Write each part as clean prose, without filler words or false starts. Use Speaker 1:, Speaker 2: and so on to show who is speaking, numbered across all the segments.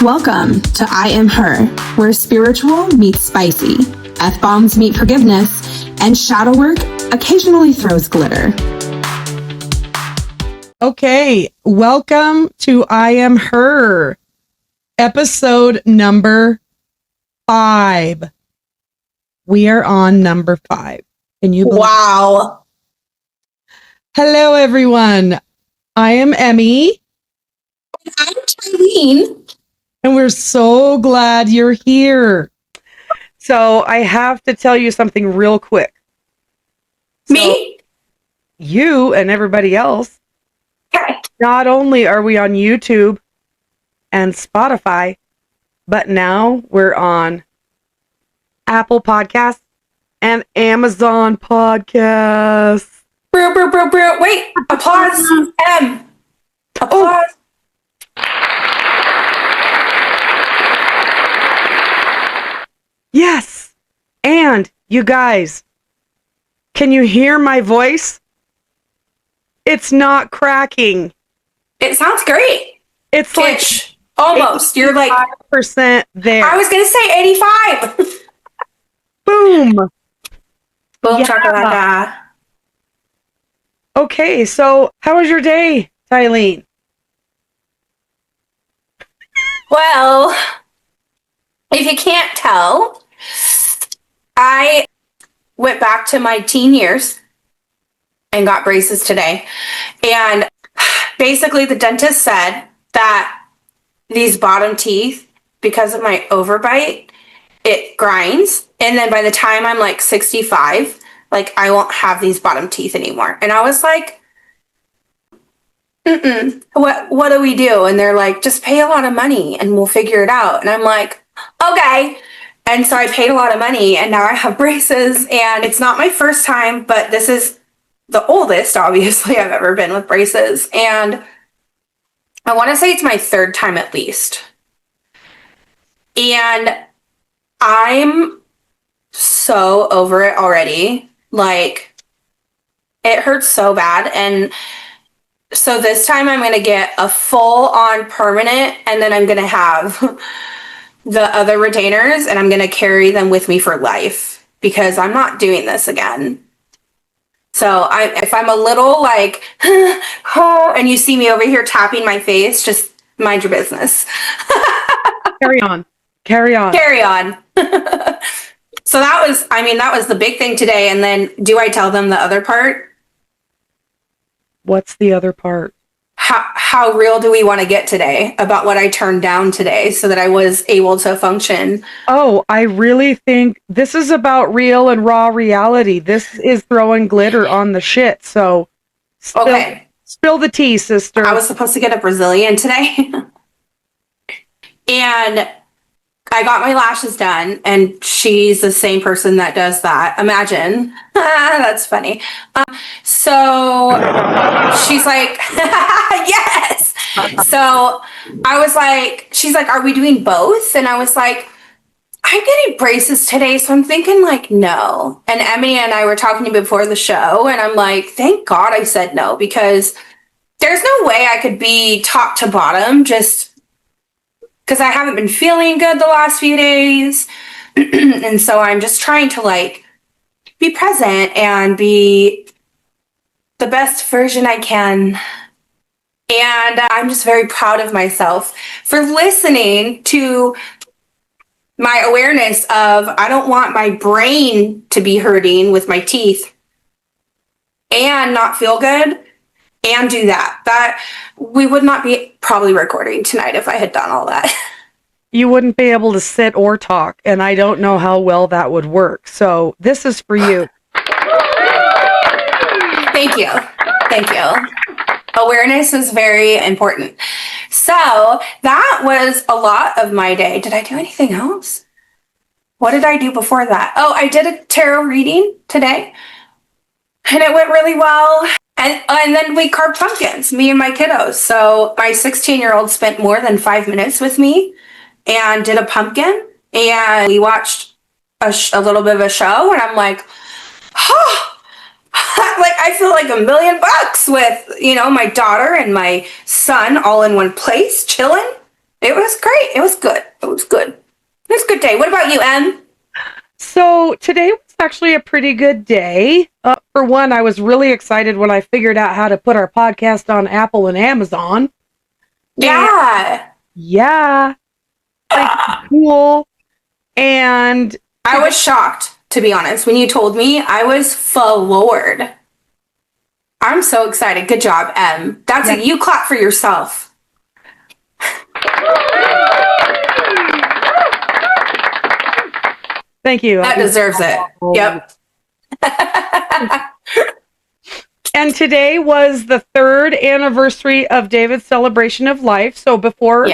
Speaker 1: Welcome to I Am Her, where spiritual meets spicy, F-bombs meet forgiveness, and shadow work occasionally throws glitter.
Speaker 2: Okay, welcome to I Am Her, episode number 5. We are on number 5. Can you believe?
Speaker 3: Wow.
Speaker 2: Hello, everyone. I am Emmy.
Speaker 3: I'm Charlene.
Speaker 2: And we're so glad you're here. So I have to tell you something real quick.
Speaker 3: Me?
Speaker 2: You and everybody else,
Speaker 3: Okay.
Speaker 2: not only are we on YouTube and Spotify, but now we're on Apple Podcasts and Amazon Podcasts.
Speaker 3: Bro. Wait. Applause. Applause.
Speaker 2: Yes. And you guys, can you hear my voice? It's not cracking.
Speaker 3: It sounds great.
Speaker 2: It's like
Speaker 3: almost. You're like
Speaker 2: 5% there.
Speaker 3: I was gonna say 85.
Speaker 2: Boom.
Speaker 3: Boom
Speaker 2: Yeah.
Speaker 3: chakalaka.
Speaker 2: Okay, so how was your day, Tylene?
Speaker 3: Well, if you can't tell, I went back to my teen years and got braces today. And basically the dentist said that these bottom teeth, because of my overbite, it grinds. And then by the time I'm like 65, like I won't have these bottom teeth anymore. And I was like, what do we do? And they're like, just pay a lot of money and we'll figure it out. And I'm like, okay. And so I paid a lot of money and now I have braces, and it's not my first time, but this is the oldest, obviously, I've ever been with braces. And I want to say it's my third time at least. And I'm so over it already. Like, it hurts so bad. And so this time I'm going to get a full-on permanent, and then I'm going to have the other retainers, and I'm going to carry them with me for life because I'm not doing this again. So if I'm a little like, oh, and you see me over here tapping my face, just mind your business.
Speaker 2: Carry on.
Speaker 3: So that was the big thing today. And then do I tell them the other part?
Speaker 2: What's the other part?
Speaker 3: How real do we want to get today about what I turned down today so that I was able to function?
Speaker 2: Oh, I really think this is about real and raw reality. This is throwing glitter on the shit. So spill the tea, sister.
Speaker 3: I was supposed to get a Brazilian today. And I got my lashes done, and she's the same person that does that. Imagine. That's funny. So she's like, yes. So I was like, she's like, are we doing both? And I was like, I'm getting braces today, so I'm thinking like, no. And Emmy and I were talking before the show, and I'm like, thank God I said no, because there's no way I could be top to bottom just because I haven't been feeling good the last few days. And so I'm just trying to like be present and be the best version I can. And I'm just very proud of myself for listening to my awareness of I don't want my brain to be hurting with my teeth and not feel good and do that. That we would not be probably recording tonight if I had done all that.
Speaker 2: You wouldn't be able to sit or talk, and I don't know how well that would work. So this is for you.
Speaker 3: Thank you. Awareness is very important. So that was a lot of my day. Did I do anything else? What did I do before that? Oh, I did a tarot reading today, and it went really well. And then we carved pumpkins, me and my kiddos. So my 16-year-old spent more than 5 minutes with me and did a pumpkin. And we watched a little bit of a show. And I'm like, oh, like I feel like $1 million with, my daughter and my son all in one place, chilling. It was great. It was good. It was good. It was a good day. What about you, Em?
Speaker 2: So today was actually a pretty good day. For one, I was really excited when I figured out how to put our podcast on Apple and Amazon.
Speaker 3: Yeah.
Speaker 2: Yeah. Cool. And
Speaker 3: I was shocked, to be honest. When you told me, I was floored. I'm so excited. Good job, Em. You clap for yourself.
Speaker 2: Thank you.
Speaker 3: That deserves it. Yep.
Speaker 2: And today was the 3rd anniversary of David's celebration of life. So before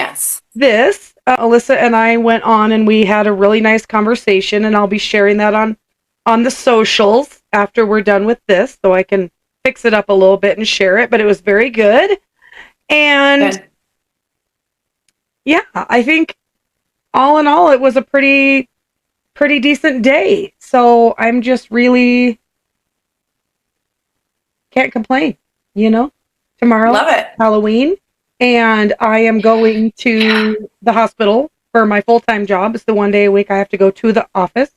Speaker 2: this, Alyssa and I went on and we had a really nice conversation, and I'll be sharing that on the socials after we're done with this, so I can fix it up a little bit and share it. But it was very good. And yeah, I think all in all, it was a pretty decent day. So I'm just really can't complain, Tomorrow,
Speaker 3: love it.
Speaker 2: Halloween, and I am going to the hospital for my full-time job. It's the 1 day a week I have to go to the office.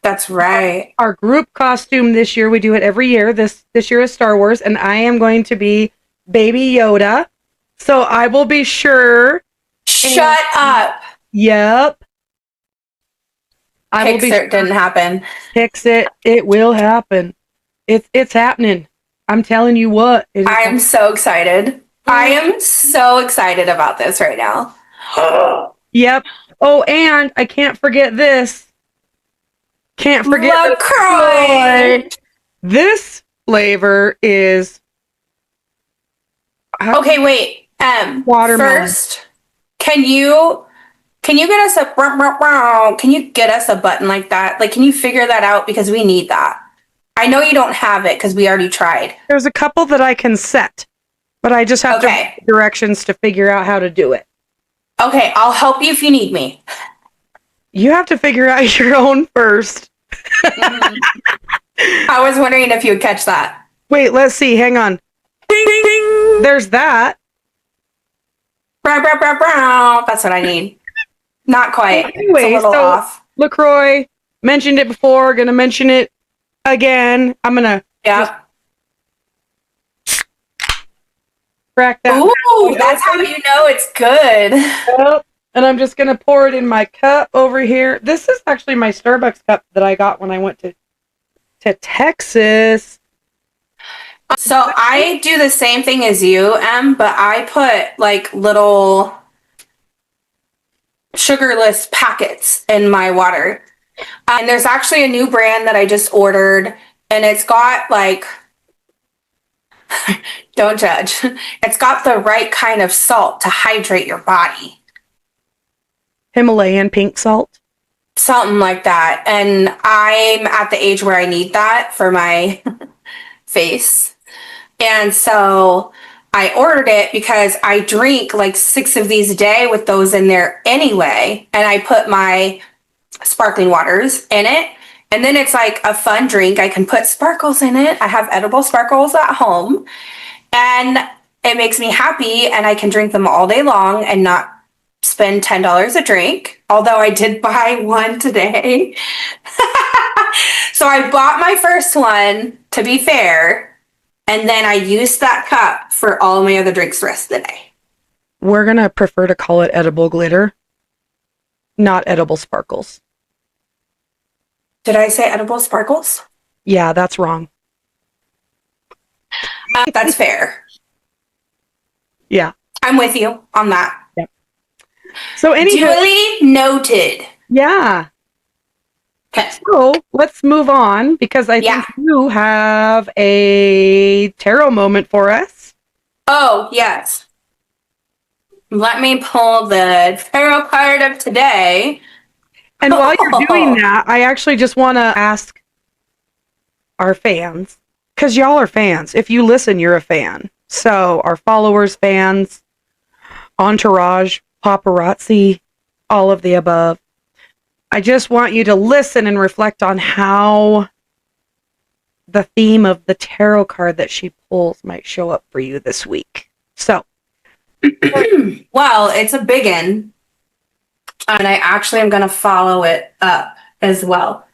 Speaker 3: That's right.
Speaker 2: Our group costume this year, we do it every year. This year is Star Wars, and I am going to be Baby Yoda. So I will be sure.
Speaker 3: Shut up.
Speaker 2: Yep.
Speaker 3: It didn't happen.
Speaker 2: Fix it. It will happen. It's happening. I'm telling you what.
Speaker 3: I am so excited. I am so excited about this right now.
Speaker 2: Yep. Oh, and I can't forget this. Can't forget
Speaker 3: LaCroix.
Speaker 2: This flavor is.
Speaker 3: Okay, wait.
Speaker 2: Watermelon.
Speaker 3: First, can you get us a button like that? Like, can you figure that out, because we need that. I know you don't have it because we already tried.
Speaker 2: There's a couple that I can set, but I just have to read directions to figure out how to do it.
Speaker 3: Okay, I'll help you if you need me.
Speaker 2: You have to figure out your own first.
Speaker 3: I was wondering if you would catch that.
Speaker 2: Wait, let's see. Hang on. Ding, ding, ding. There's that.
Speaker 3: That's what I need. Not quite.
Speaker 2: Anyway,
Speaker 3: it's a little off.
Speaker 2: LaCroix, mentioned it before, gonna mention it again. I'm gonna crack that.
Speaker 3: Ooh, that's how you know it's good.
Speaker 2: Yep. And I'm just gonna pour it in my cup over here. This is actually my Starbucks cup that I got when I went to Texas.
Speaker 3: So I do the same thing as you, Em, but I put like little sugarless packets in my water. And there's actually a new brand that I just ordered, and it's got like, don't judge, it's got the right kind of salt to hydrate your body.
Speaker 2: Himalayan pink salt?
Speaker 3: Something like that. And I'm at the age where I need that for my face. And so I ordered it because I drink like 6 of these a day with those in there anyway. And I put my sparkling waters in it. And then it's like a fun drink. I can put sparkles in it. I have edible sparkles at home. And it makes me happy. And I can drink them all day long and not spend $10 a drink. Although I did buy one today. So I bought my first one, to be fair. And then I used that cup for all my other drinks the rest of the day.
Speaker 2: We're going to prefer to call it edible glitter, not edible sparkles.
Speaker 3: Did I say edible sparkles?
Speaker 2: Yeah, that's wrong.
Speaker 3: That's fair.
Speaker 2: Yeah.
Speaker 3: I'm with you on that.
Speaker 2: Yep. So anyway.
Speaker 3: Duly noted.
Speaker 2: Yeah.
Speaker 3: Okay.
Speaker 2: So let's move on, because I think you have a tarot moment for us.
Speaker 3: Oh, yes. Let me pull the tarot card of today.
Speaker 2: And while you're doing that, I actually just want to ask our fans, because y'all are fans. If you listen, you're a fan. So our followers, fans, entourage, paparazzi, all of the above. I just want you to listen and reflect on how the theme of the tarot card that she pulls might show up for you this week. So.
Speaker 3: Well, it's a biggin. And I actually am going to follow it up as well.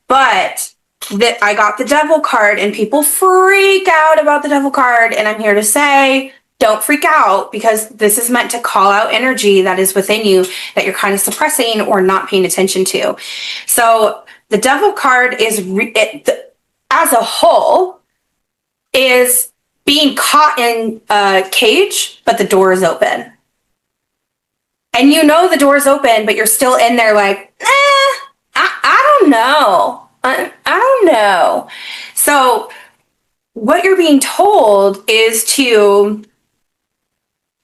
Speaker 3: But that I got the devil card, and people freak out about the devil card. And I'm here to say, don't freak out, because this is meant to call out energy that is within you that you're kind of suppressing or not paying attention to. So the devil card is, as a whole, is being caught in a cage, but the door is open. And you know the door is open, but you're still in there like, I don't know. I don't know. So what you're being told is to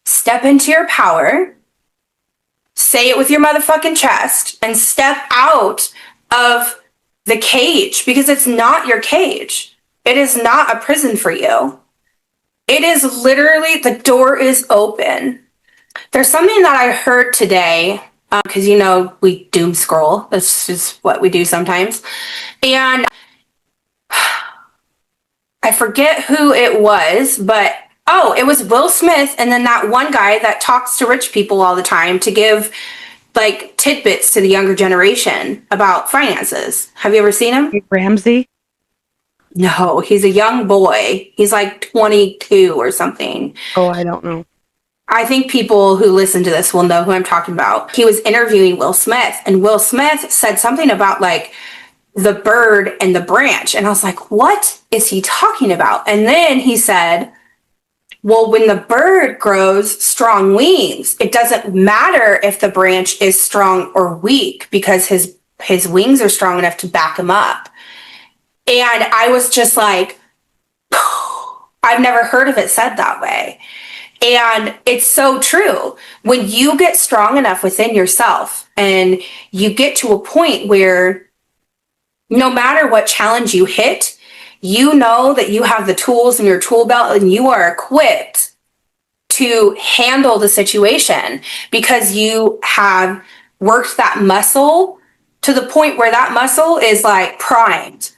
Speaker 3: step into your power, say it with your motherfucking chest, and step out of the cage, because it's not your cage. It is not a prison for you. It is literally, the door is open. There's something that I heard today, because, we doom scroll. That's just what we do sometimes. And I forget who it was, but, it was Will Smith, and then that one guy that talks to rich people all the time to give, tidbits to the younger generation about finances. Have you ever seen him?
Speaker 2: Ramsey?
Speaker 3: No, he's a young boy. He's 22 or something.
Speaker 2: Oh, I don't know.
Speaker 3: I think people who listen to this will know who I'm talking about. He was interviewing Will Smith, and Will Smith said something about the bird and the branch. And I was like, what is he talking about? And then he said, well, when the bird grows strong wings, it doesn't matter if the branch is strong or weak, because his wings are strong enough to back him up. And I was just like, I've never heard of it said that way. And it's so true. When you get strong enough within yourself and you get to a point where no matter what challenge you hit, you know that you have the tools in your tool belt and you are equipped to handle the situation, because you have worked that muscle to the point where that muscle is primed.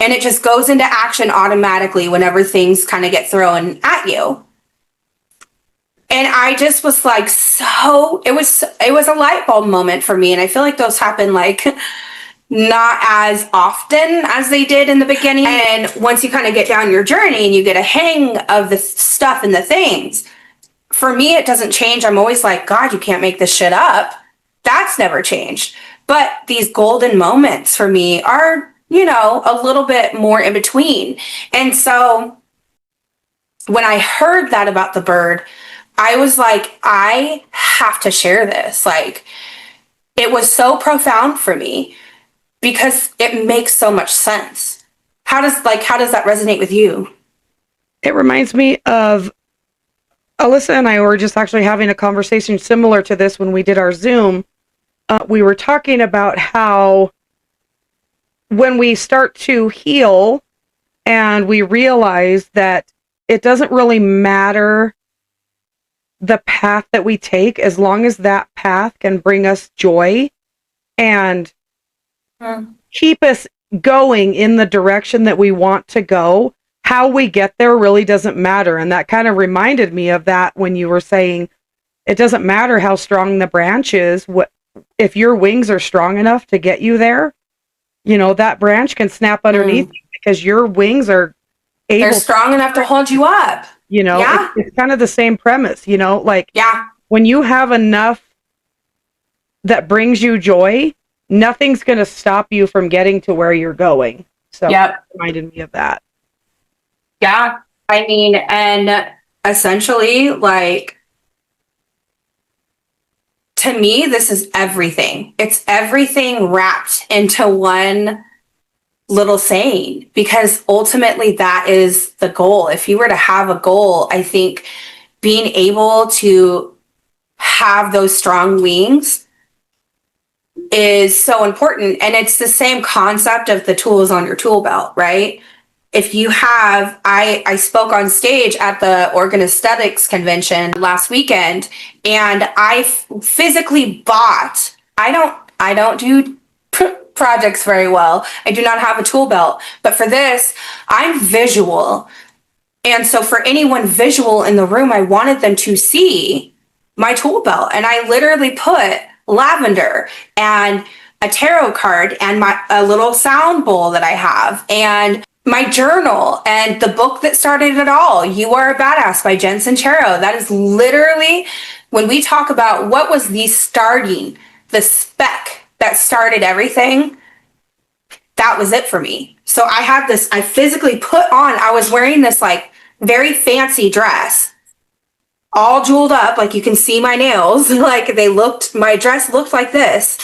Speaker 3: And it just goes into action automatically whenever things kind of get thrown at you. And I just was it was a light bulb moment for me. And I feel like those happen not as often as they did in the beginning. And once you kind of get down your journey and you get a hang of the stuff and the things, for me, it doesn't change. I'm always like, God, you can't make this shit up. That's never changed. But these golden moments for me are, a little bit more in between. And so when I heard that about the bird, I was like, I have to share this. It was so profound for me because it makes so much sense. How does that resonate with you?
Speaker 2: It reminds me of Alyssa and I were just actually having a conversation similar to this when we did our Zoom. We were talking about how when we start to heal and we realize that it doesn't really matter the path that we take, as long as that path can bring us joy and keep us going in the direction that we want to go, how we get there really doesn't matter. And that kind of reminded me of that when you were saying it doesn't matter how strong the branch is. If your wings are strong enough to get you there, that branch can snap underneath you because your wings are
Speaker 3: they're strong enough to hold you up.
Speaker 2: It's kind of the same premise,
Speaker 3: yeah.
Speaker 2: When you have enough that brings you joy, nothing's going to stop you from getting to where you're going. So It reminded me of that.
Speaker 3: Yeah. I mean, and essentially, to me, this is everything. It's everything wrapped into one little saying, because ultimately that is the goal. If you were to have a goal, I think being able to have those strong wings is so important. And it's the same concept of the tools on your tool belt, right? If you have, I spoke on stage at the Organ Aesthetics Convention last weekend, and I physically bought, I don't do projects very well. I do not have a tool belt, but for this, I'm visual. And so for anyone visual in the room, I wanted them to see my tool belt. And I literally put lavender and a tarot card and a little sound bowl that I have and my journal and the book that started it all, You Are a Badass by Jen Sincero. That is literally, when we talk about what was the spec that started everything, that was it for me. So I had this, I physically put on, I was wearing this like very fancy dress, all jeweled up, like you can see my nails, like my dress looked like this.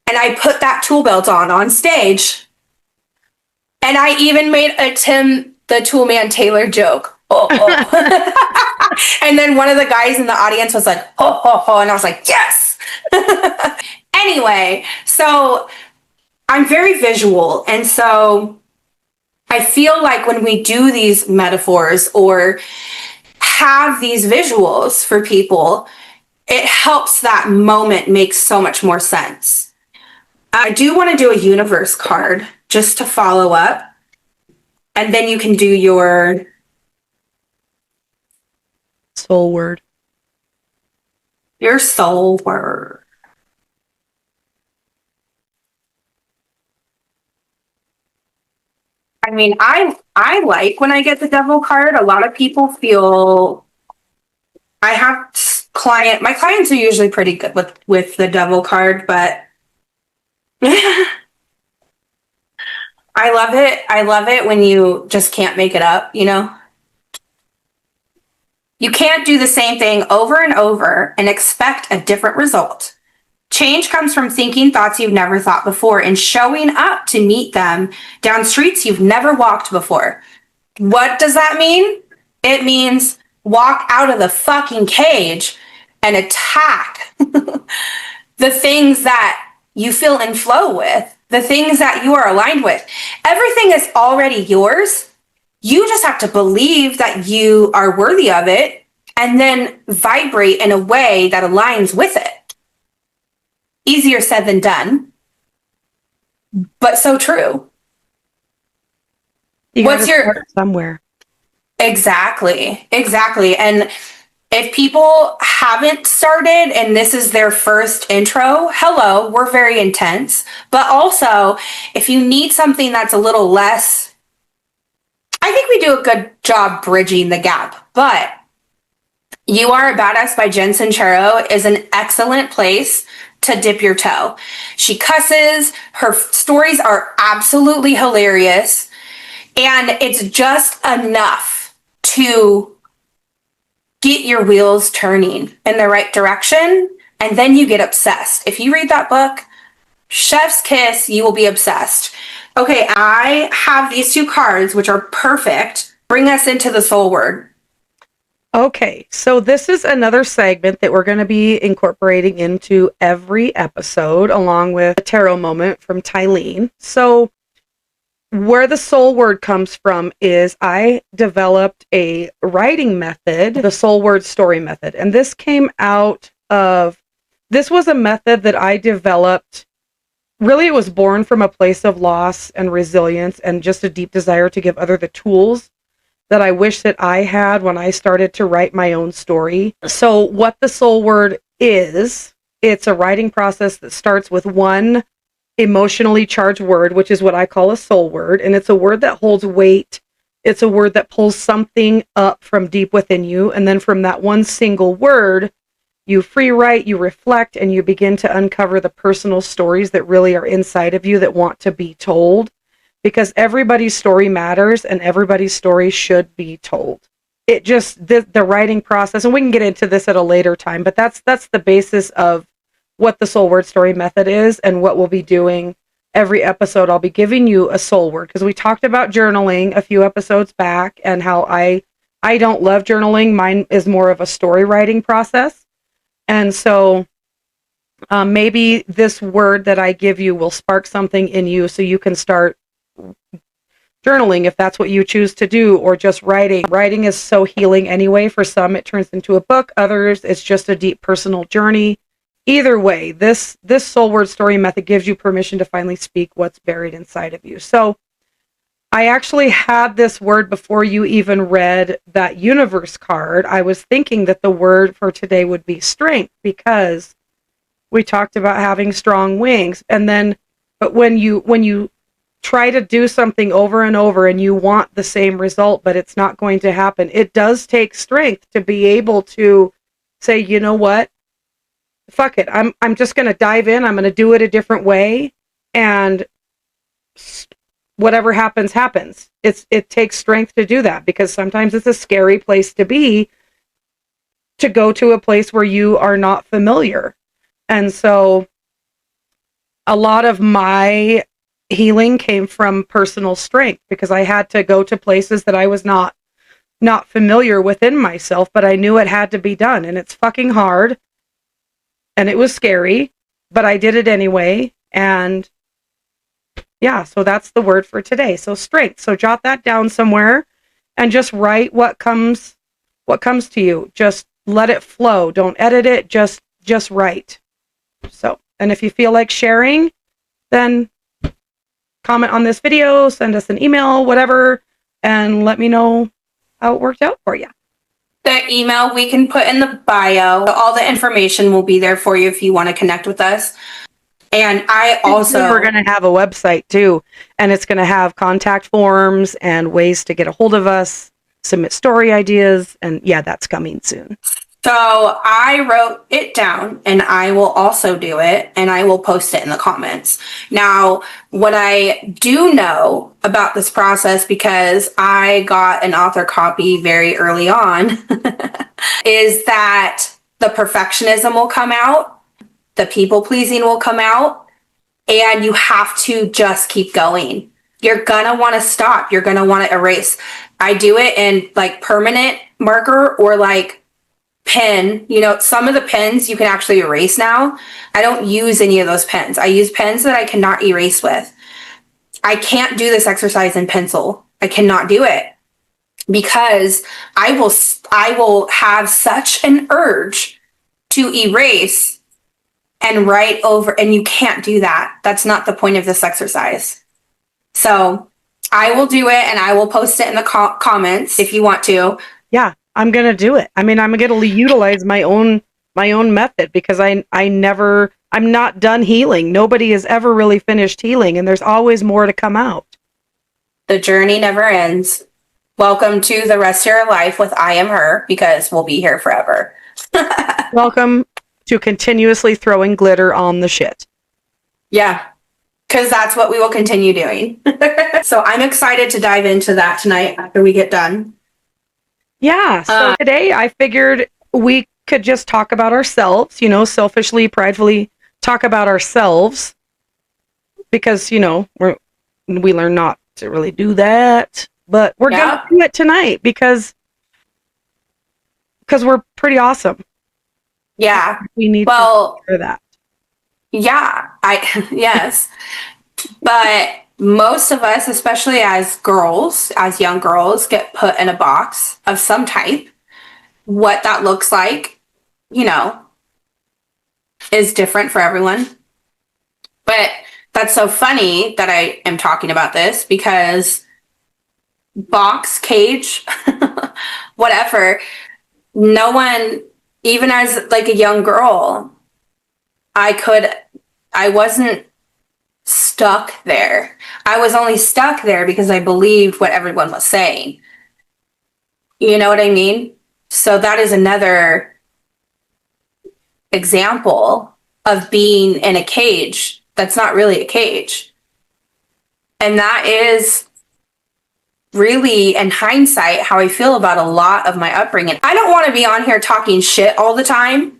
Speaker 3: And I put that tool belt on stage. And I even made a Tim the Toolman Taylor joke. Oh. And then one of the guys in the audience was like, oh, and I was like, yes. Anyway, so I'm very visual. And so I feel like when we do these metaphors or have these visuals for people, it helps that moment make so much more sense. I do want to do a universe card just to follow up. And then you can do your
Speaker 2: soul word.
Speaker 3: Your soul word. I mean, I like when I get the devil card. A lot of people feel I have my clients are usually pretty good with the devil card, but I love it. I love it when you just can't make it up, you know? You can't do the same thing over and over and expect a different result. Change comes from thinking thoughts you've never thought before and showing up to meet them down streets you've never walked before. What does that mean? It means walk out of the fucking cage and attack the things that you feel in flow with, the things that you are aligned with. Everything is already yours. You just have to believe that you are worthy of it and then vibrate in a way that aligns with it. Easier said than done, but so true.
Speaker 2: What's your somewhere?
Speaker 3: Exactly. And if people haven't started and this is their first intro, hello, we're very intense. But also, if you need something that's a little less, I think we do a good job bridging the gap. But You Are a Badass by Jen Sincero is an excellent place to dip your toe. She cusses. Her stories are absolutely hilarious. And it's just enough to get your wheels turning in the right direction. And then you get obsessed. If you read that book, chef's kiss, you will be obsessed. Okay, I have these two cards, which are perfect. Bring us into the soul word.
Speaker 2: Okay, so this is another segment that we're going to be incorporating into every episode, along with a tarot moment from Tylene. So where the soul word comes from is I developed a writing method, the soul word story method. And this was a method that I developed. Really, it was born from a place of loss and resilience and just a deep desire to give others the tools that I wish that I had when I started to write my own story. So what the soul word is, it's a writing process that starts with one emotionally charged word, which is what I call a soul word. And it's a word that holds weight. It's a word that pulls something up from deep within you. And then from that one single word, you free write, you reflect, and you begin to uncover the personal stories that really are inside of you that want to be told. Because everybody's story matters and everybody's story should be told. It just, the writing process, and we can get into this at a later time, but that's the basis of what the soul word story method is and what we'll be doing every episode. I'll be giving you a soul word because we talked about journaling a few episodes back and how I don't love journaling. Mine is more of a story writing process. And so maybe this word that I give you will spark something in you so you can start journaling if that's what you choose to do, or just writing. Writing is so healing anyway. For some, it turns into a book. Others, it's just a deep personal journey. Either way, this soul word story method gives you permission to finally speak what's buried inside of you. So I actually had this word before you even read that universe card. I was thinking that the word for today would be strength, because We talked about having strong wings. And then, but when you try to do something over and over and you want the same result, but it's not going to happen, it does take strength to be able to say, you know what? Fuck it. I'm just going to dive in. I'm going to do it a different way. And whatever happens, happens. It takes strength to do that, because sometimes it's a scary place to be, to go to a place where you are not familiar. And so a lot of my healing came from personal strength, because I had to go to places that I was not familiar within myself, but I knew it had to be done. And it's fucking hard. And it was scary, but I did it anyway. And yeah, so that's the word for today. So strength. So jot that down somewhere and just write what comes to you. Just let it flow. Don't edit it. Just write. So, and if you feel like sharing, then comment on this video, send us an email, whatever, and let me know how it worked out for you.
Speaker 3: The email we can put in the bio. All the information will be there for you if you want to connect with us. And we're going to have a website too, and it's going to have contact forms and ways to get a hold of us, submit story ideas, and yeah, that's coming soon. So I wrote it down, and I will also do it, and I will post it in the comments. Now, what I do know about this process, because I got an author copy very early on, is that the perfectionism will come out, the people pleasing will come out, and you have to just keep going. You're gonna want to stop. You're gonna want to erase. I do it in like permanent marker or like pen. You know, some of the pens you can actually erase now. I don't use any of those pens. I use pens that I cannot erase with. I can't do this exercise in pencil. I cannot do it because I will have such an urge to erase and write over, and you can't do that. That's not the point of this exercise. So I will do it, and I will post it in the comments if you want to.
Speaker 2: Yeah, I'm going to do it. I mean, I'm going to utilize my own method, because I'm not done healing. Nobody has ever really finished healing, and there's always more to come out.
Speaker 3: The journey never ends. Welcome to the rest of your life with I Am Her, because we'll be here forever.
Speaker 2: Welcome to continuously throwing glitter on the shit.
Speaker 3: Yeah, because that's what we will continue doing. So I'm excited to dive into that tonight after we get done.
Speaker 2: Yeah, so today I figured we could just talk about ourselves, selfishly, pridefully talk about ourselves, because, we learn not to really do that, but we're going to do it tonight because we're pretty awesome.
Speaker 3: Yeah.
Speaker 2: We need to hear that.
Speaker 3: Yeah, yes. But most of us, especially as girls, as young girls, get put in a box of some type. What that looks like, is different for everyone. But that's so funny that I am talking about this, because box, cage, whatever, no one, even as like a young girl, I wasn't stuck there. I was only stuck there because I believed what everyone was saying. You know what I mean? So that is another example of being in a cage that's not really a cage. And that is really, in hindsight, how I feel about a lot of my upbringing. I don't want to be on here talking shit all the time.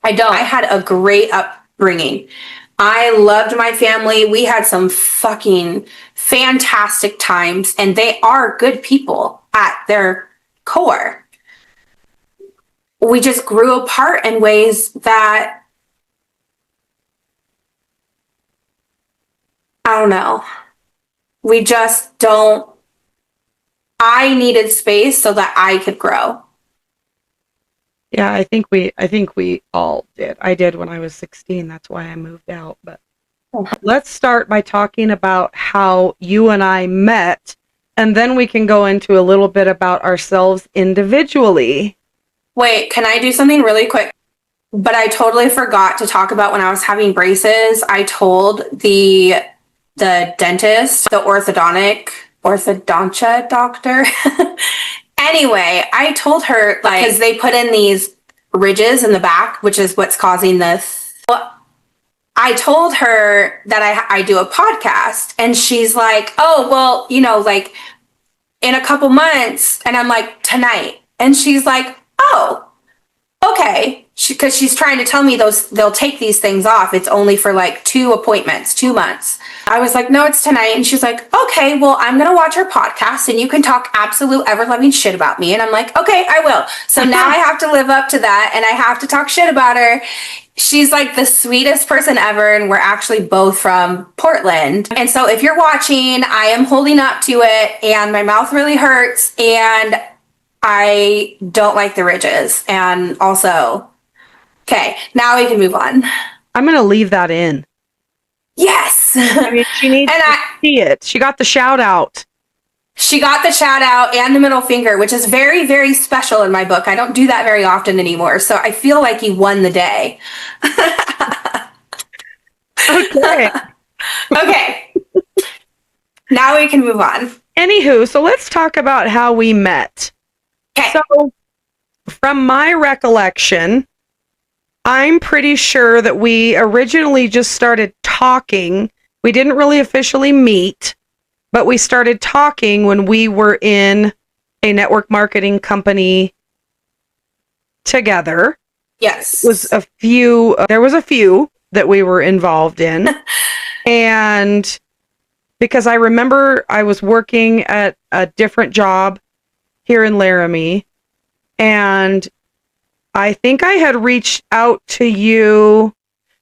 Speaker 3: I don't. I had a great upbringing. I loved my family. We had some fucking fantastic times, and they are good people at their core. We just grew apart in ways that, I don't know. We just don't. I needed space so that I could grow.
Speaker 2: Yeah, I think we all did. I did when I was 16. That's why I moved out. But let's start by talking about how you and I met, and then we can go into a little bit about ourselves individually.
Speaker 3: Wait, can I do something really quick? But I totally forgot to talk about when I was having braces. I told the dentist, the orthodontia doctor. Anyway, I told her, like, because they put in these ridges in the back, which is what's causing this. Well, I told her that I do a podcast, and she's like, oh, well, you know, like in a couple months. And I'm like, tonight. And she's like, oh, okay. Because she's trying to tell me they'll take these things off. It's only for like 2 appointments, 2 months. I was like, no, it's tonight. And she's like, okay, well, I'm going to watch her podcast and you can talk absolute ever-loving shit about me. And I'm like, okay, I will. So now I have to live up to that and I have to talk shit about her. She's like the sweetest person ever. And we're actually both from Portland. And so if you're watching, I am holding up to it and my mouth really hurts and I don't like the ridges. And also, okay, now we can move on.
Speaker 2: I'm going to leave that in.
Speaker 3: Yes.
Speaker 2: I mean, she needs to see it. She got the shout out.
Speaker 3: She got the shout out and the middle finger, which is very, very special in my book. I don't do that very often anymore. So I feel like you won the day.
Speaker 2: Okay.
Speaker 3: Okay. Now we can move on.
Speaker 2: Anywho, so let's talk about how we met.
Speaker 3: Okay.
Speaker 2: So from my recollection, I'm pretty sure that we originally just started talking. We didn't really officially meet, but we started talking when we were in a network marketing company together.
Speaker 3: Yes.
Speaker 2: There was a few that we were involved in. And because I remember I was working at a different job here in Laramie, and I think I had reached out to you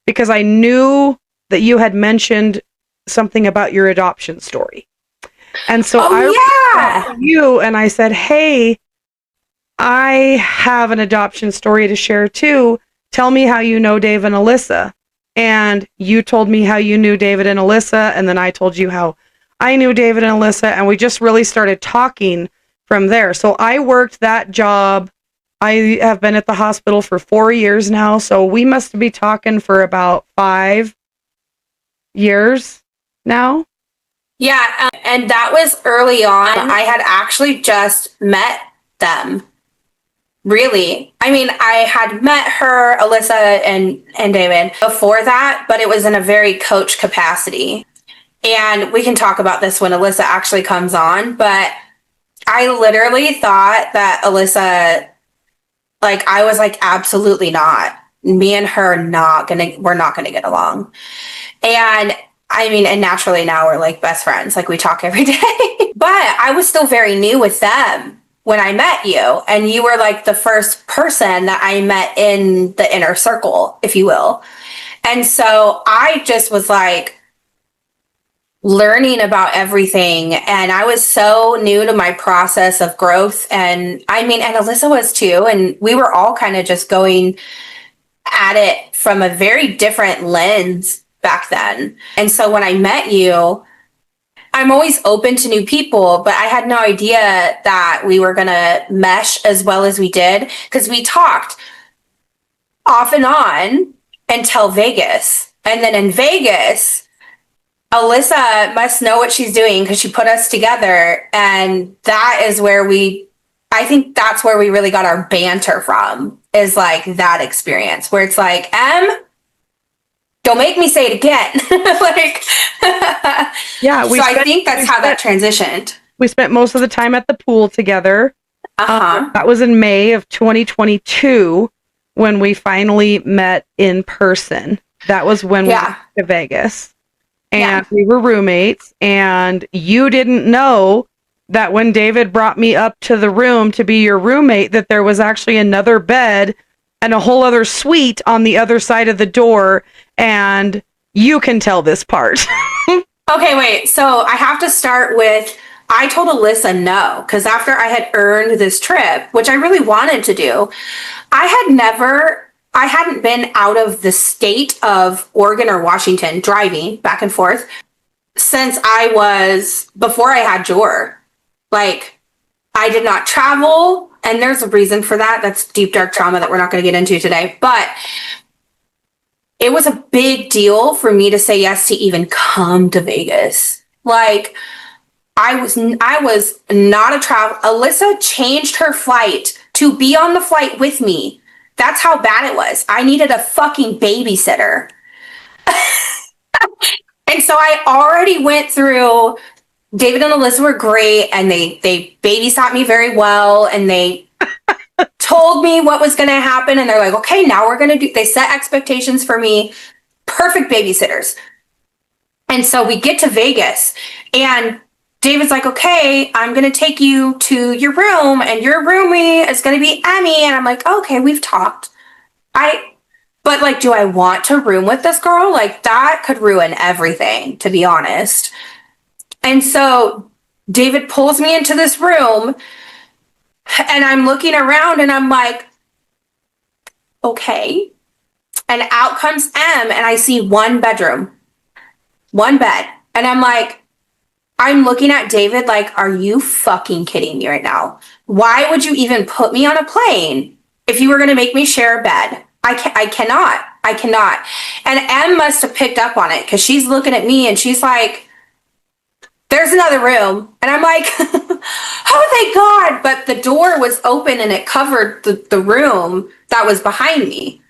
Speaker 2: because I knew that you had mentioned something about your adoption story. And so I reached out to you and I said, hey, I have an adoption story to share too. Tell me how you know Dave and Alyssa. And you told me how you knew David and Alyssa. And then I told you how I knew David and Alyssa. And we just really started talking from there. So I worked that job. I have been at the hospital for 4 years now. So we must be talking for about 5 years now.
Speaker 3: Yeah. And that was early on. I had actually just met them. Really. I mean, I had met her, Alyssa, and David before that, but it was in a very coach capacity. And we can talk about this when Alyssa actually comes on, but I literally thought that Alyssa, like, I was like, absolutely not. Me and her we're not gonna get along. And I mean, and naturally now we're like best friends, like we talk every day. But I was still very new with them when I met you, and you were like the first person that I met in the inner circle, if you will. And so I just was like learning about everything, and I was so new to my process of growth. And I mean, and Alyssa was too, and we were all kind of just going at it from a very different lens back then. And so when I met you, I'm always open to new people, but I had no idea that we were going to mesh as well as we did, because we talked off and on until Vegas. And then in Vegas, Alyssa must know what she's doing because she put us together. And that is where I think that's where we really got our banter from, is like that experience where it's like, don't make me say it again. Like,
Speaker 2: yeah.
Speaker 3: I think that's how that transitioned.
Speaker 2: We spent most of the time at the pool together. That was in May of 2022 when we finally met in person. That was when we went to Vegas. And we were roommates. And you didn't know that when David brought me up to the room to be your roommate, that there was actually another bed and a whole other suite on the other side of the door. And you can tell this part.
Speaker 3: Okay, wait. So I have to start with, I told Alyssa no, because after I had earned this trip, which I really wanted to do, I hadn't been out of the state of Oregon or Washington driving back and forth since before I had Jor. Like, I did not travel. And there's a reason for that. That's deep, dark trauma that we're not going to get into today. But it was a big deal for me to say yes to even come to Vegas. Like, I was not a travel. Alyssa changed her flight to be on the flight with me. That's how bad it was. I needed a fucking babysitter. And so I already went through, David and Alyssa were great, and they babysat me very well, and they told me what was going to happen, and they're like, okay, now we're going to do, they set expectations for me, perfect babysitters. And so we get to Vegas, and David's like, okay, I'm going to take you to your room, and your roomie is going to be Emmy. And I'm like, okay, we've talked. But like, do I want to room with this girl? Like, that could ruin everything, to be honest. And so David pulls me into this room, and I'm looking around, and I'm like, okay. And out comes M, and I see one bedroom, one bed. And I'm like, I'm looking at David like, are you fucking kidding me right now? Why would you even put me on a plane if you were going to make me share a bed? I cannot. And M must have picked up on it, because she's looking at me and she's like, there's another room. And I'm like, oh, thank God. But the door was open and it covered the room that was behind me.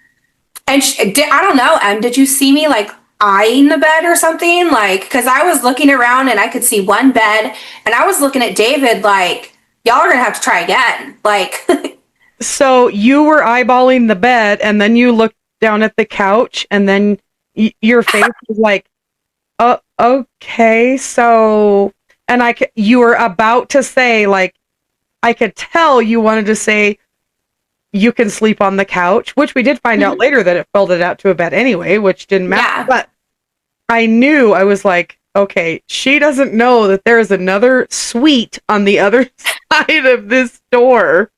Speaker 3: And I don't know, Em, did you see me like eyeing the bed or something? Like, because I was looking around and I could see one bed, and I was looking at David like, y'all are going to have to try again. Like,
Speaker 2: so you were eyeballing the bed, and then you looked down at the couch, and then your face was like, okay, so, and you were about to say, like, I could tell you wanted to say, you can sleep on the couch, which we did find out later that it folded out to a bed anyway, which didn't matter. Yeah. But I knew, I was like, okay, she doesn't know that there is another suite on the other side of this door.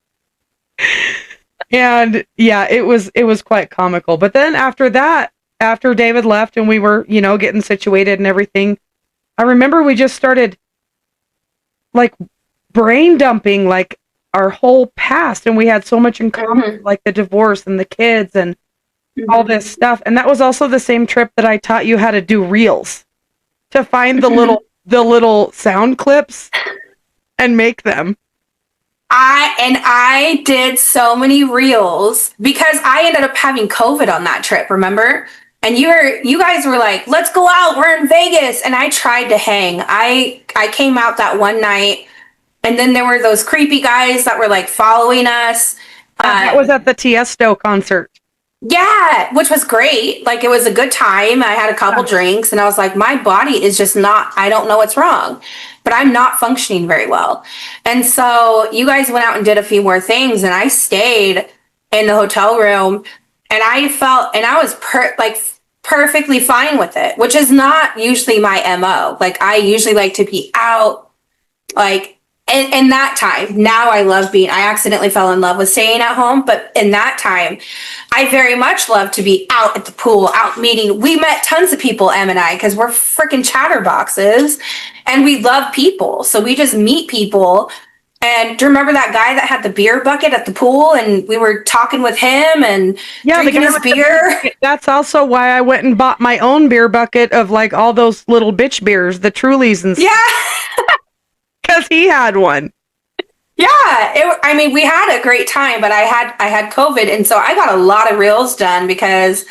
Speaker 2: And yeah, it was quite comical. But then after that, after David left and we were, getting situated and everything, I remember we just started like brain dumping like our whole past, and we had so much in common, like the divorce and the kids and all this stuff. And that was also the same trip that I taught you how to do reels, to find the little sound clips and make them.
Speaker 3: I did so many reels because I ended up having COVID on that trip, remember? And you guys were like, let's go out, we're in Vegas. And I tried to hang. I came out that one night, and then there were those creepy guys that were like following us.
Speaker 2: That was at the Tiesto concert.
Speaker 3: Yeah, which was great. Like, it was a good time. I had a couple drinks, and I was like, my body is just not, I don't know what's wrong, but I'm not functioning very well. And so you guys went out and did a few more things, and I stayed in the hotel room, and I felt, and I was perfectly fine with it, which is not usually my MO. Like, I usually like to be out, like, in that time. Now I accidentally fell in love with staying at home, but in that time, I very much love to be out at the pool, out meeting. We met tons of people, Em and I, because we're freaking chatterboxes, and we love people. So we just meet people. And do you remember that guy that had the beer bucket at the pool, and we were talking with him and drinking his beer?
Speaker 2: That's also why I went and bought my own beer bucket of like all those little bitch beers, the Trulies and stuff.
Speaker 3: Yeah.
Speaker 2: Because he had one.
Speaker 3: Yeah, we had a great time, but I had COVID, and so I got a lot of reels done because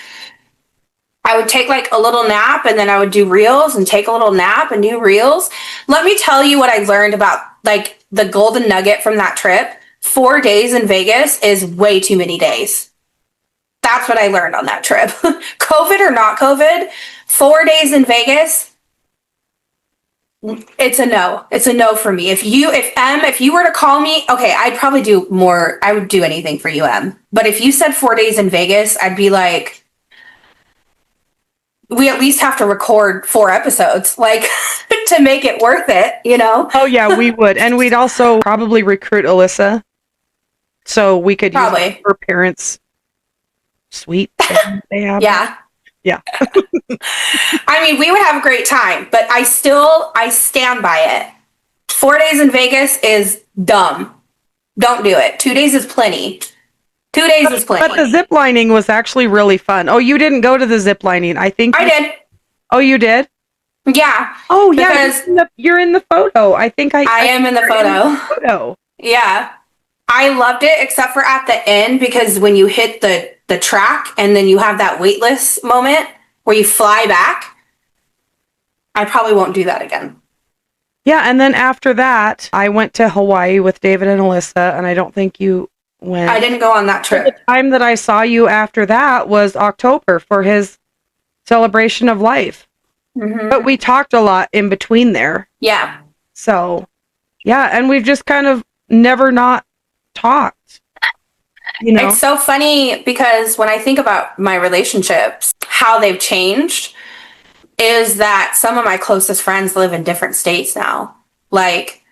Speaker 3: I would take like a little nap, and then I would do reels and take a little nap and do reels. Let me tell you what I learned about like the golden nugget from that trip. 4 days in Vegas is way too many days. That's what I learned on that trip. COVID or not COVID, 4 days in Vegas, it's a no. It's a no for me. If you were to call me, okay, I'd probably do more. I would do anything for you, Em. But if you said 4 days in Vegas, I'd be like, we at least have to record 4 episodes, like, to make it worth it,
Speaker 2: Oh yeah, we would. And we'd also probably recruit Alyssa, so we could use her parents' suite they have. Yeah.
Speaker 3: We would have a great time, but I stand by it. 4 days in Vegas is dumb. Don't do it. 2 days is plenty. 2 days is plenty.
Speaker 2: But the zip lining was actually really fun. Oh, you didn't go to the zip lining. I
Speaker 3: did.
Speaker 2: Oh, you did?
Speaker 3: Yeah.
Speaker 2: Oh, yeah. You're in the photo. I
Speaker 3: am in the photo. Yeah. I loved it, except for at the end, because when you hit the track and then you have that weightless moment where you fly back, I probably won't do that again.
Speaker 2: Yeah, and then after that, I went to Hawaii with David and Alyssa, and I don't think you went.
Speaker 3: I didn't go on that trip.
Speaker 2: The time that I saw you after that was October for his celebration of life. Mm-hmm. But we talked a lot in between there.
Speaker 3: Yeah.
Speaker 2: So, yeah, and we've just kind of never not talked. You know?
Speaker 3: It's so funny because when I think about my relationships, how they've changed is that some of my closest friends live in different states now. Like,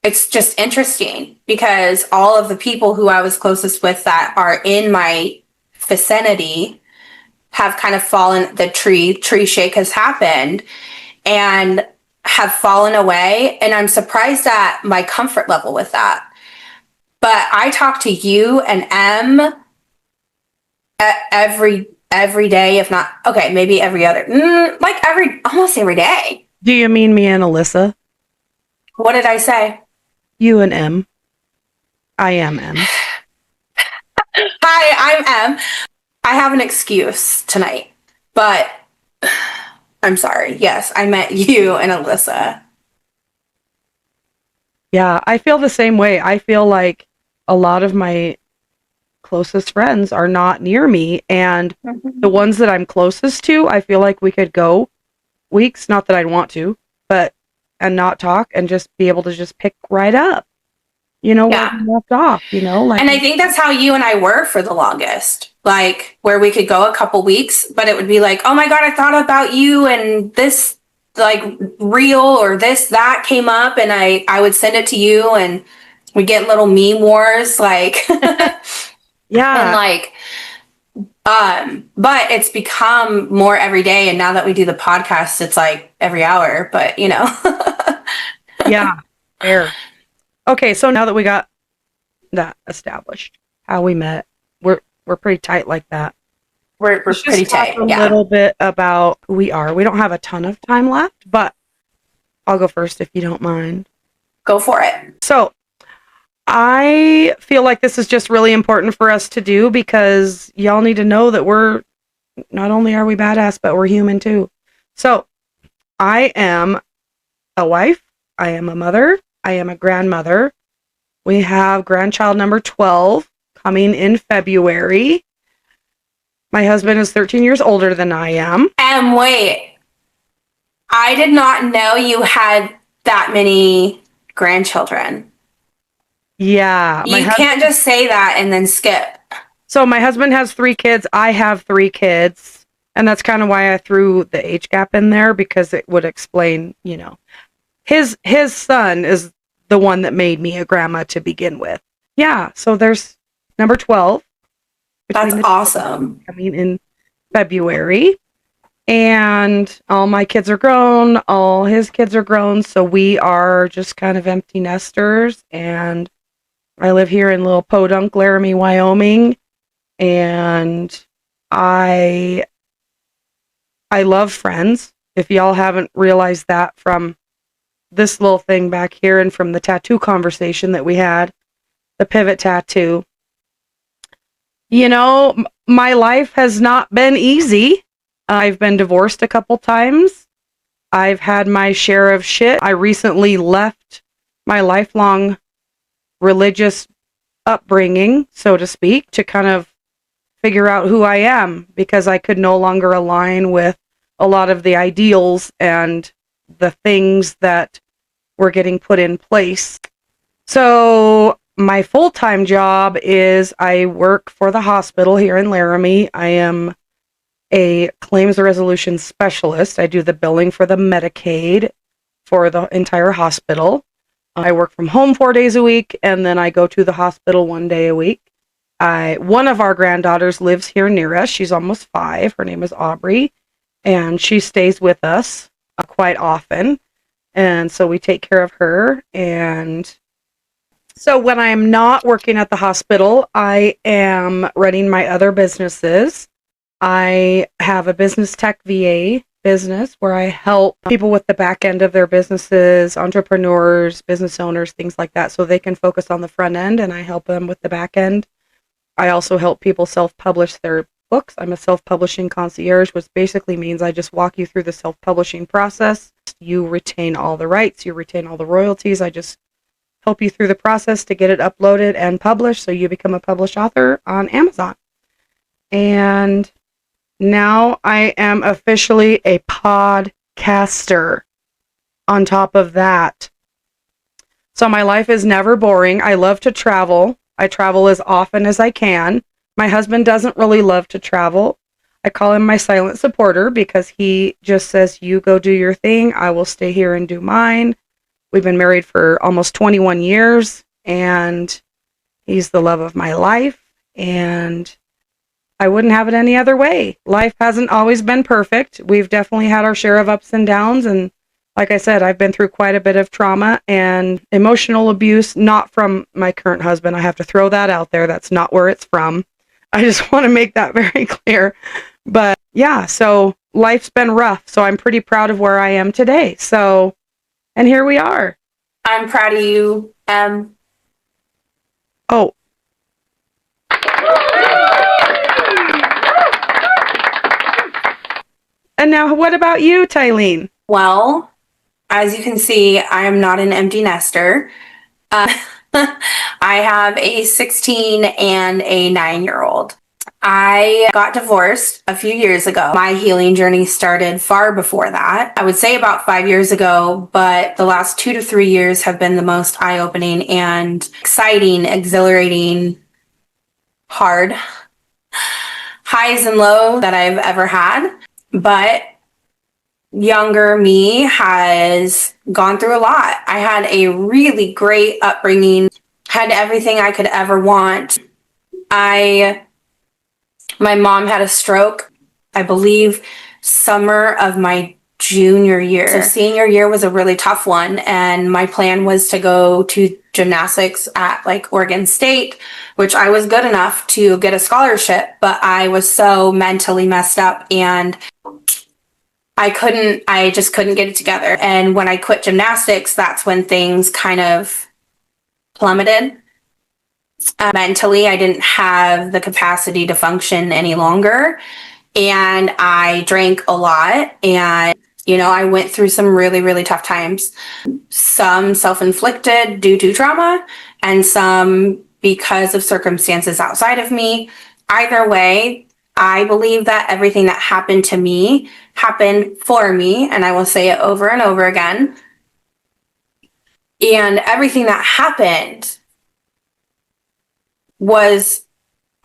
Speaker 3: it's just interesting because all of the people who I was closest with that are in my vicinity have kind of fallen, the tree shake has happened and have fallen away. And I'm surprised at my comfort level with that. But I talk to you and Em every day, if not, okay, maybe every other, almost every day.
Speaker 2: Do you mean me and Alyssa?
Speaker 3: What did I say?
Speaker 2: You and Em. I am Em.
Speaker 3: Hi, I'm Em. I have an excuse tonight, but I'm sorry. Yes, I meant you and Alyssa.
Speaker 2: Yeah, I feel the same way. I feel like a lot of my closest friends are not near me, and the ones that I'm closest to, I feel like we could go weeks, not that I'd want to, and not talk and just be able to just pick right up, where we left off, and
Speaker 3: I think that's how you and I were for the longest, like where we could go a couple weeks, but it would be like, oh my God, I thought about you and this like reel or that came up, and I would send it to you and we get little meme wars, like,
Speaker 2: yeah.
Speaker 3: And like, but it's become more every day. And now that we do the podcast, it's like every hour, but
Speaker 2: Yeah. Fair. Okay. So now that we got that established, how we met, we're pretty tight like that.
Speaker 3: We're pretty tight.
Speaker 2: A little bit about who we are. We don't have a ton of time left, but I'll go first if you don't mind.
Speaker 3: Go for it.
Speaker 2: So I feel like this is just really important for us to do because y'all need to know that we're not only are we badass, but we're human too. So I am a wife. I am a mother. I am a grandmother. We have grandchild number 12 coming in February. My husband is 13 years older than I am.
Speaker 3: And wait, I did not know you had that many grandchildren.
Speaker 2: Yeah.
Speaker 3: You can't just say that and then skip.
Speaker 2: So my husband has 3 kids. I have 3 kids. And that's kind of why I threw the age gap in there, because it would explain, his son is the one that made me a grandma to begin with. Yeah. So there's number 12.
Speaker 3: That's awesome.
Speaker 2: Coming in February. And all my kids are grown. All his kids are grown. So we are just kind of empty nesters. And I live here in little Podunk, Laramie, Wyoming. And I love friends. If y'all haven't realized that from this little thing back here and from the tattoo conversation that we had, the pivot tattoo. My life has not been easy. I've been divorced a couple times. I've had my share of shit. I recently left my lifelong religious upbringing, so to speak, to kind of figure out who I am, because I could no longer align with a lot of the ideals and the things that were getting put in place. So my full-time job is I work for the hospital here in Laramie. I am a claims resolution specialist. I do the billing for the Medicaid for the entire hospital. I work from home 4 days a week, and then I go to the hospital 1 day a week. One of our granddaughters lives here near us. She's almost 5. Her name is Aubrey, and she stays with us quite often. And so we take care of her, and So when I'm not working at the hospital, I am running my other businesses. I have a business tech VA business where I help people with the back end of their businesses, entrepreneurs, business owners, things like that, so they can focus on the front end, and I help them with the back end. I also help people self-publish their books. I'm a self-publishing concierge, which basically means I just walk you through the self-publishing process. You retain all the rights, you retain all the royalties. I just help you through the process to get it uploaded and published so you become a published author on Amazon. And now I am officially a podcaster on top of that. So my life is never boring. I love to travel. I travel as often as I can. My husband doesn't really love to travel. I call him my silent supporter because he just says, you go do your thing. I will stay here and do mine. We've been married for almost 21 years, and he's the love of my life, and I wouldn't have it any other way. Life hasn't always been perfect. We've definitely had our share of ups and downs, and like I said, I've been through quite a bit of trauma and emotional abuse, not from my current husband. I have to throw that out there. That's not where it's from. I just want to make that very clear. But yeah, so life's been rough, so I'm pretty proud of where I am today. So, and here we are.
Speaker 3: I'm proud of you.
Speaker 2: Oh. And now what about you, Tylene?
Speaker 3: Well, as you can see, I am not an empty nester. I have a 16 and a 9-year-old. I got divorced a few years ago. My healing journey started far before that. I would say about 5 years ago, but the last 2 to 3 years have been the most eye-opening and exciting, exhilarating, hard highs and lows that I've ever had. But younger me has gone through a lot. I had a really great upbringing, had everything I could ever want. My mom had a stroke, I believe, summer of my junior year. So senior year was a really tough one, and my plan was to go to gymnastics at like Oregon State, which I was good enough to get a scholarship, but I was so mentally messed up and I just couldn't get it together. And when I quit gymnastics, that's when things kind of plummeted. Mentally, I didn't have the capacity to function any longer. And I drank a lot. And, I went through some really, really tough times. Some self-inflicted due to trauma, and some because of circumstances outside of me. Either way, I believe that everything that happened to me happened for me, and I will say it over and over again. And everything that happened was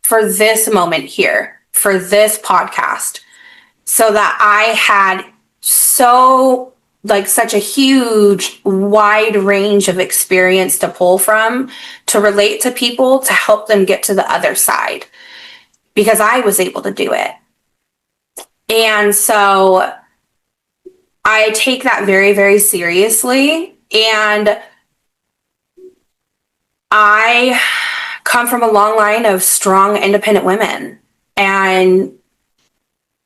Speaker 3: for this moment here, for this podcast, so that I had such a huge, wide range of experience to pull from, to relate to people, to help them get to the other side, because I was able to do it. And so I take that very, very seriously. And I come from a long line of strong, independent women. And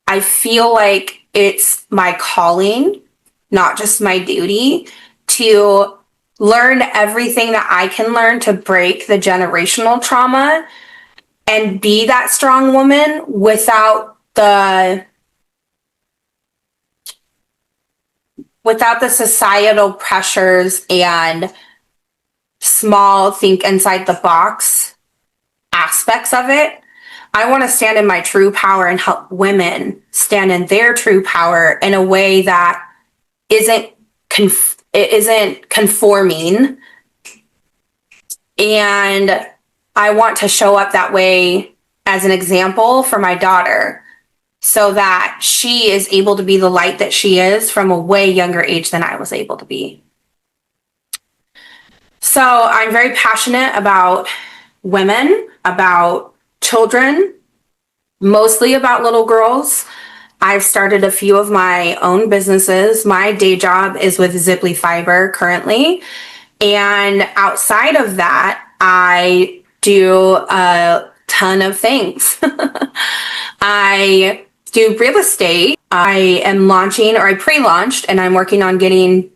Speaker 3: I feel like it's my calling, not just my duty, to learn everything that I can learn to break the generational trauma and be that strong woman without the societal pressures and small think inside the box aspects of it. I want to stand in my true power and help women stand in their true power in a way that isn't conforming. And I want to show up that way as an example for my daughter, so that she is able to be the light that she is from a way younger age than I was able to be. So I'm very passionate about women, about children, mostly about little girls. I've started a few of my own businesses. My day job is with Ziply Fiber currently, And outside of that, I do a ton of things. I do real estate. I am launching, or I pre-launched, and I'm working on getting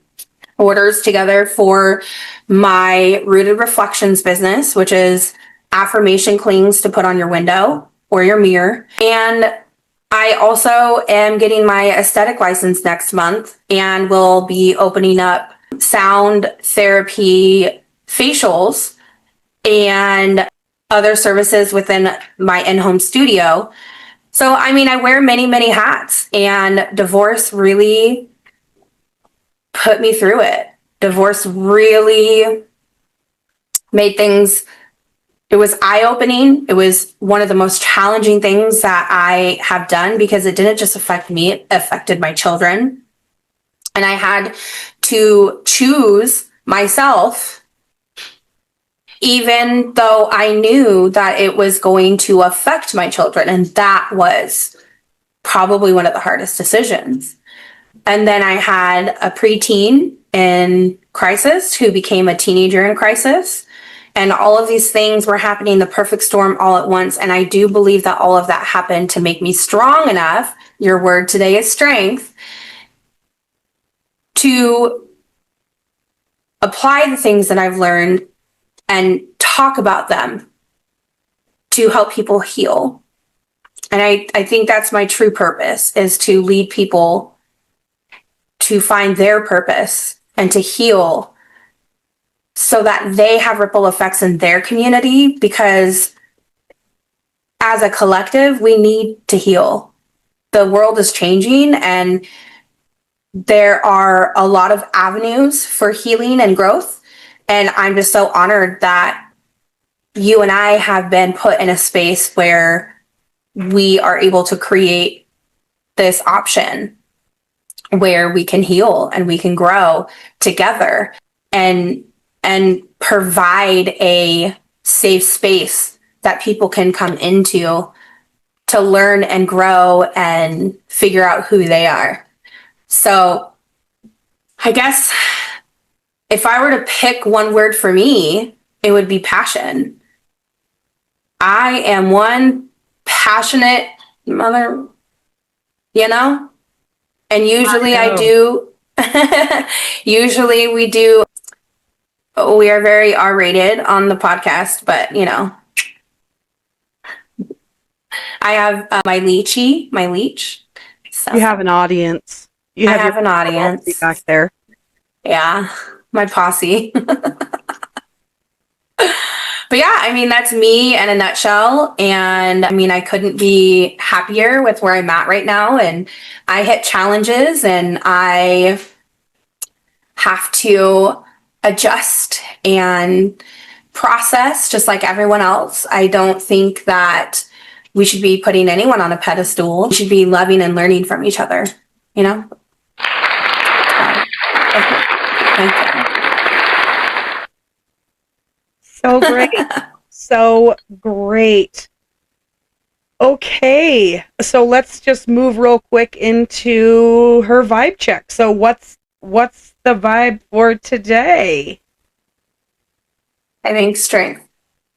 Speaker 3: orders together for my Rooted Reflections business, which is affirmation clings to put on your window or your mirror. And I also am getting my aesthetic license next month and will be opening up sound therapy facials and other services within my in-home studio. So, I mean, I wear many, many hats, and divorce really put me through it. Divorce really made things, it was eye-opening. It was one of the most challenging things that I have done, because it didn't just affect me, it affected my children. And I had to choose myself, even though I knew that it was going to affect my children. And that was probably one of the hardest decisions. And then I had a preteen in crisis who became a teenager in crisis. And all of these things were happening, the perfect storm, all at once. And I do believe that all of that happened to make me strong enough, your word today is strength, to apply the things that I've learned and talk about them to help people heal. And I think that's my true purpose, is to lead people to find their purpose and to heal, so that they have ripple effects in their community, because as a collective, we need to heal. The world is changing, and there are a lot of avenues for healing and growth. And I'm just so honored that you and I have been put in a space where we are able to create this option where we can heal and we can grow together and provide a safe space that people can come into to learn and grow and figure out who they are. So I guess if I were to pick one word for me, it would be passion. I am one passionate mother, you know? And usually I do, usually we are very R-rated on the podcast, but you know, I have my leech. So
Speaker 2: You have an audience.
Speaker 3: I have an audience
Speaker 2: back there.
Speaker 3: Yeah, my posse. But yeah, I mean, that's me in a nutshell. And I mean, I couldn't be happier with where I'm at right now. And I hit challenges, and I have to adjust and process just like everyone else. I don't think that we should be putting anyone on a pedestal. We should be loving and learning from each other, you know? Thank you.
Speaker 2: So great. So great. Okay. So let's just move real quick into her vibe check. So what's the vibe for today?
Speaker 3: I think strength.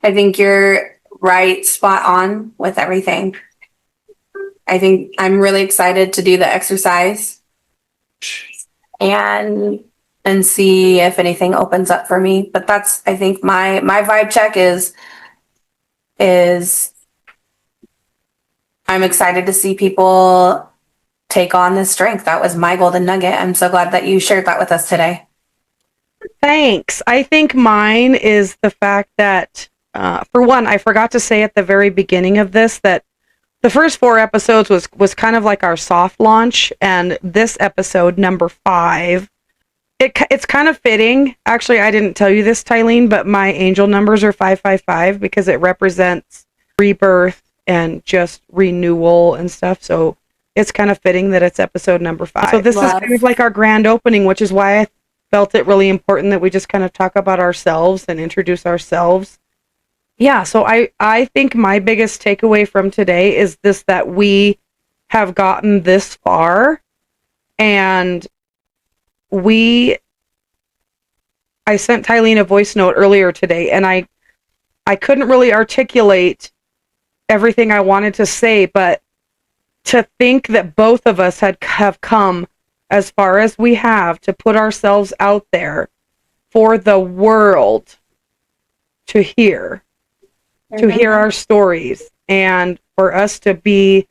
Speaker 3: I think you're right, spot on with everything. I think I'm really excited to do the exercise and see if anything opens up for me. But that's, I think my vibe check is I'm excited to see people take on this strength. That was my golden nugget. I'm so glad that you shared that with us today.
Speaker 2: Thanks. I think mine is the fact that, for one, I forgot to say at the very beginning of this that the first 4 episodes was kind of like our soft launch, and this episode, number 5, it's kind of fitting. Actually, I didn't tell you this, Tylene, but my angel numbers are 555 because it represents rebirth and just renewal and stuff. So it's kind of fitting that it's episode number 5. So this is kind of like our grand opening, which is why I felt it really important that we just kind of talk about ourselves and introduce ourselves. Yeah, so I think my biggest takeaway from today is this, that we have gotten this far, and we I sent Tylene a voice note earlier today, and I couldn't really articulate everything I wanted to say, but to think that both of us have come as far as we have to put ourselves out there for the world to hear, to hear our stories, and for us to be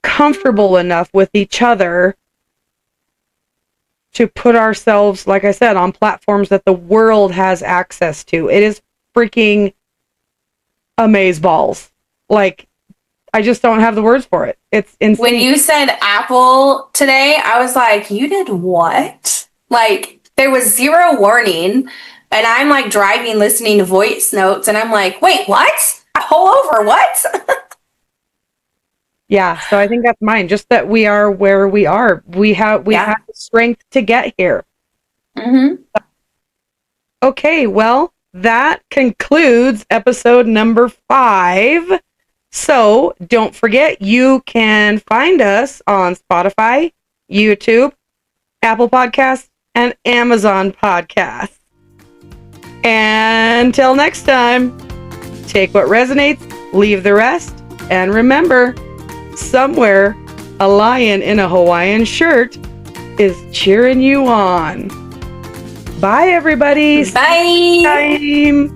Speaker 2: comfortable enough with each other to put ourselves, like I said, on platforms that the world has access to. It is freaking amazeballs. Like, I just don't have the words for it. It's insane.
Speaker 3: When you said Apple today, I was like, you did what? Like, there was zero warning. And I'm like driving, listening to voice notes. And I'm like, wait, what? Pull over, what?
Speaker 2: Yeah, so I think that's mine. Just that we are where we are. We have the strength to get here.
Speaker 3: Mm-hmm.
Speaker 2: Okay, well, that concludes episode number 5. So don't forget, you can find us on Spotify, YouTube, Apple Podcasts, and Amazon Podcasts. And until next time, take what resonates, leave the rest, and remember, somewhere a lion in a Hawaiian shirt is cheering you on. Bye, everybody.
Speaker 3: Bye.
Speaker 2: Time.